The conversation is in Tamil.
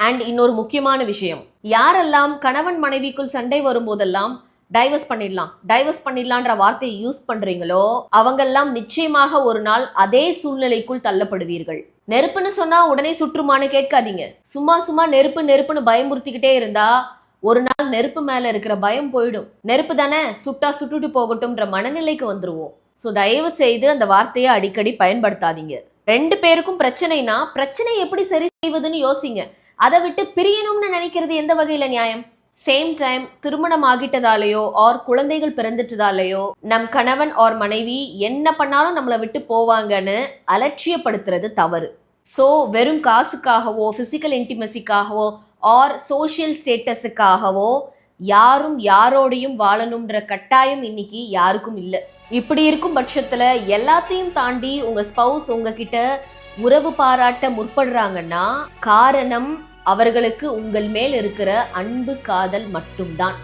அண்ட் இன்னொரு முக்கியமான விஷயம், யாரெல்லாம் கணவன் மனைவிக்குள் சண்டை வரும்போதெல்லாம் டைவர்ஸ் பண்ணிடலான்ற வார்த்தையை யூஸ் பண்றீங்களோ அவங்கெல்லாம் நிச்சயமாக ஒரு நாள் அதே சூழ்நிலைக்குள் தள்ளப்படுவீர்கள். நெருப்புன்னு சொன்னா உடனே சுற்றுமான்னு கேட்காதீங்க. சும்மா நெருப்புன்னு பயமுறுத்திக்கிட்டே இருந்தா ஒரு நாள் நெருப்பு மேல இருக்கிற பயம் போயிடும். நெருப்பு தானே, சுட்டா சுட்டுட்டு போகட்டும்ன்ற மனநிலைக்கு வந்துருவோம். ஸோ தயவு செய்து அந்த வார்த்தையை அடிக்கடி பயன்படுத்தாதீங்க. 2 பேருக்கும் பிரச்சனைனா பிரச்சனை எப்படி சரி செய்வதுன்னு யோசிங்க. அதை விட்டு பிரியணும்னு நினைக்கிறது எந்த வகையில நியாயம்? சேம் டைம் திருமணம் ஆகிட்டதாலேயோ ஆர் குழந்தைகள் பிறந்துட்டதாலேயோ நம் கணவன் ஆர் மனைவி என்ன பண்ணாலும் நம்மளை விட்டு போவாங்கன்னு அலட்சியப்படுத்துறது தவறு. ஸோ வெறும் காசுக்காகவோ பிசிக்கல் இன்டிமசிக்காகவோ ஆர் சோஷியல் ஸ்டேட்டஸுக்காகவோ யாரும் யாரோடையும் வாழணும்ன்ற கட்டாயம் இன்னைக்கு யாருக்கும் இல்லை. இப்படி இருக்கும் பட்சத்துல எல்லாத்தையும் தாண்டி உங்க ஸ்பௌஸ் உங்ககிட்ட உறவு பாராட்ட முற்படுறாங்கன்னா காரணம் அவர்களுக்கு உங்கள் மேல் இருக்கிற அன்பு காதல் மட்டும்தான்.